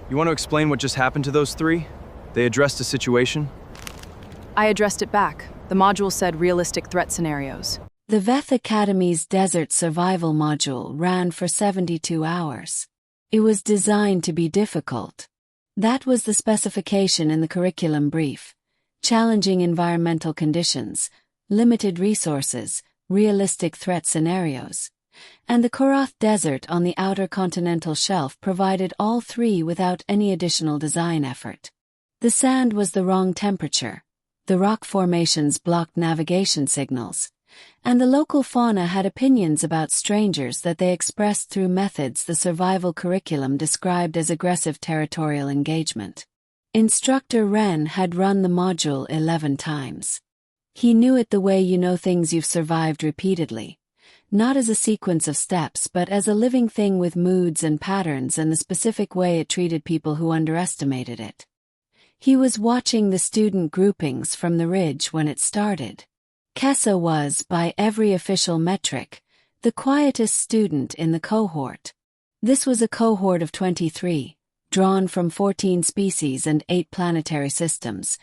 You want to explain what just happened to those three? They addressed a situation? I addressed it back. The module said realistic threat scenarios. The Veth Academy's Desert Survival module ran for 72 hours. It was designed to be difficult. That was the specification in the curriculum brief. Challenging environmental conditions, limited resources, realistic threat scenarios. And the Korath Desert on the outer continental shelf provided all three without any additional design effort. The sand was the wrong temperature. The rock formations blocked navigation signals. And the local fauna had opinions about strangers that they expressed through methods the survival curriculum described as aggressive territorial engagement. Instructor Ren had run the module 11 times. He knew it the way you know things you've survived repeatedly. Not as a sequence of steps but as a living thing with moods and patterns and the specific way it treated people who underestimated it. He was watching the student groupings from the ridge when it started. Kessa was, by every official metric, the quietest student in the cohort. This was a cohort of 23, drawn from 14 species and 8 planetary systems,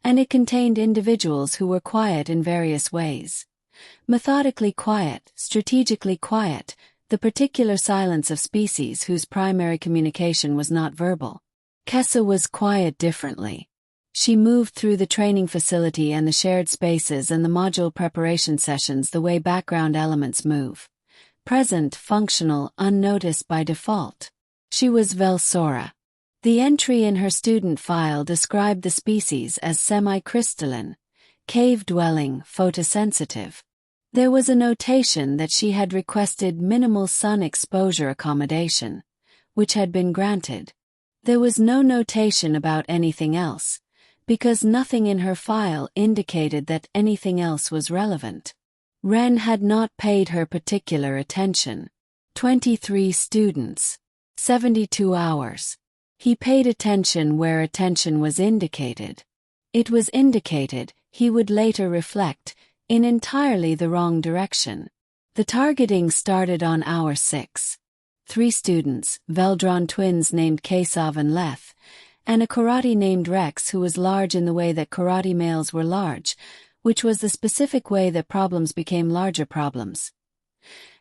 and it contained individuals who were quiet in various ways. Methodically quiet, strategically quiet, the particular silence of species whose primary communication was not verbal. Kessa was quiet differently. She moved through the training facility and the shared spaces and the module preparation sessions the way background elements move. Present, functional, unnoticed by default. She was Velsora. The entry in her student file described the species as semi-crystalline, cave-dwelling, photosensitive. There was a notation that she had requested minimal sun exposure accommodation, which had been granted. There was no notation about anything else, because nothing in her file indicated that anything else was relevant. Ren had not paid her particular attention. 23 students. 72 hours. He paid attention where attention was indicated. It was indicated, he would later reflect, in entirely the wrong direction. The targeting started on hour 6. 3 students, Veldron twins named Kesov and Leth, and a karate named Rex who was large in the way that karate males were large, which was the specific way that problems became larger problems,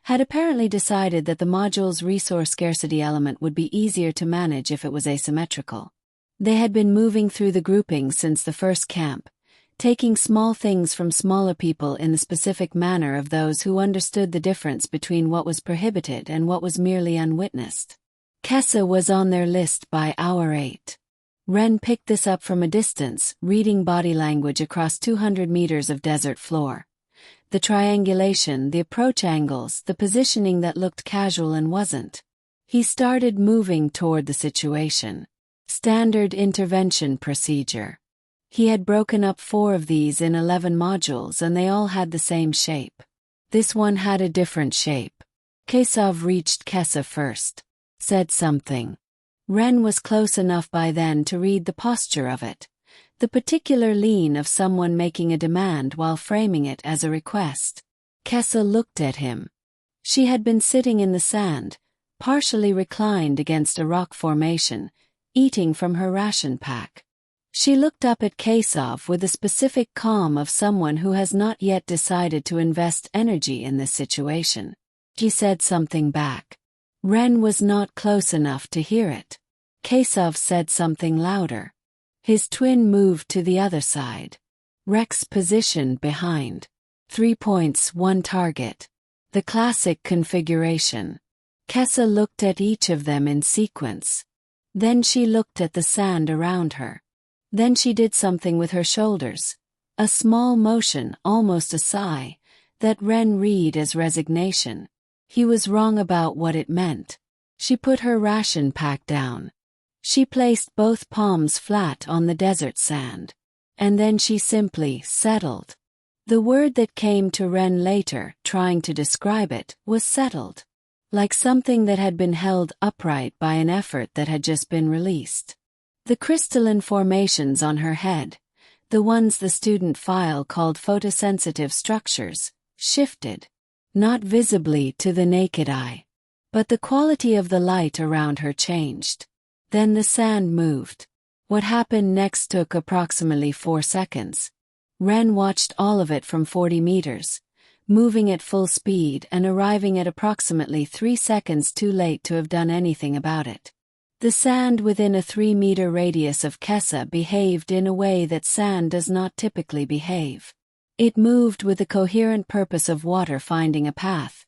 had apparently decided that the module's resource scarcity element would be easier to manage if it was asymmetrical. They had been moving through the groupings since the first camp, taking small things from smaller people in the specific manner of those who understood the difference between what was prohibited and what was merely unwitnessed. Kessa was on their list by hour 8. Ren picked this up from a distance, reading body language across 200 meters of desert floor. The triangulation, the approach angles, the positioning that looked casual and wasn't. He started moving toward the situation. Standard intervention procedure. He had broken up 4 of these in 11 modules and they all had the same shape. This one had a different shape. Kesov reached Kessa first. Said something. Ren was close enough by then to read the posture of it. The particular lean of someone making a demand while framing it as a request. Kessa looked at him. She had been sitting in the sand, partially reclined against a rock formation, eating from her ration pack. She looked up at Kesov with the specific calm of someone who has not yet decided to invest energy in this situation. He said something back. Ren was not close enough to hear it. Kesov said something louder. His twin moved to the other side. Rex positioned behind. 3 points, 1 target. The classic configuration. Kessa looked at each of them in sequence. Then she looked at the sand around her. Then she did something with her shoulders. A small motion, almost a sigh, that Ren read as resignation. He was wrong about what it meant. She put her ration pack down. She placed both palms flat on the desert sand. And then she simply settled. The word that came to Ren later, trying to describe it, was settled. Like something that had been held upright by an effort that had just been released. The crystalline formations on her head, the ones the student file called photosensitive structures, shifted. Not visibly to the naked eye. But the quality of the light around her changed. Then the sand moved. What happened next took approximately 4 seconds. Ren watched all of it from 40 meters, moving at full speed and arriving at approximately 3 seconds too late to have done anything about it. The sand within a 3-meter radius of Kessa behaved in a way that sand does not typically behave. It moved with the coherent purpose of water finding a path,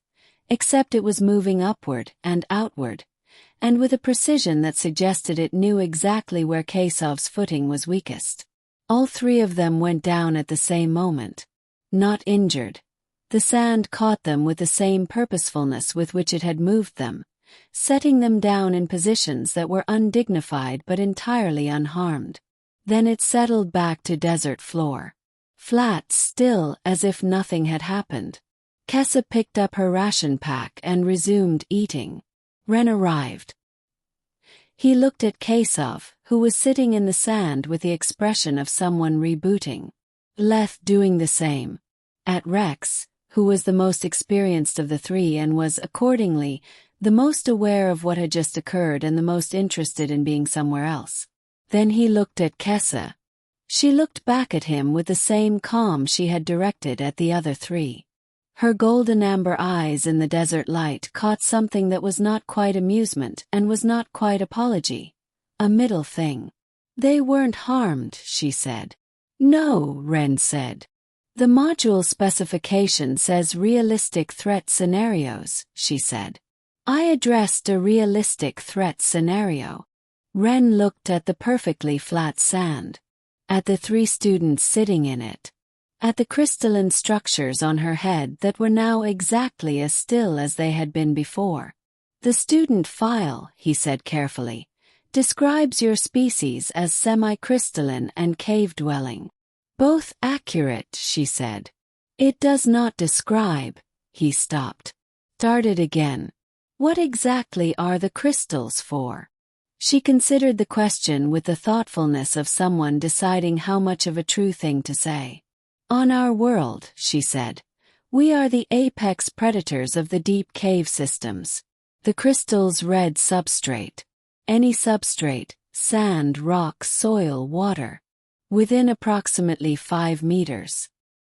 except it was moving upward and outward, and with a precision that suggested it knew exactly where Kesav's footing was weakest. All 3 of them went down at the same moment. Not injured. The sand caught them with the same purposefulness with which it had moved them, setting them down in positions that were undignified but entirely unharmed. Then it settled back to desert floor. Flat, still, as if nothing had happened. Kessa picked up her ration pack and resumed eating. Ren arrived. He looked at Kesav, who was sitting in the sand with the expression of someone rebooting. Leth doing the same. At Rex, who was the most experienced of the 3 and was, accordingly, the most aware of what had just occurred and the most interested in being somewhere else. Then he looked at Kessa. She looked back at him with the same calm she had directed at the other 3. Her golden amber eyes in the desert light caught something that was not quite amusement and was not quite apology. A middle thing. They weren't harmed, she said. No, Ren said. The module specification says realistic threat scenarios, she said. I addressed a realistic threat scenario. Ren looked at the perfectly flat sand. At the 3 students sitting in it. At the crystalline structures on her head that were now exactly as still as they had been before. The student file, he said carefully, describes your species as semi-crystalline and cave-dwelling. Both accurate, she said. It does not describe, he stopped. Started again. What exactly are the crystals for? She considered the question with the thoughtfulness of someone deciding how much of a true thing to say. On our world, she said, we are the apex predators of the deep cave systems. The crystal's red substrate. Any substrate, sand, rock, soil, water. Within approximately 5 meters.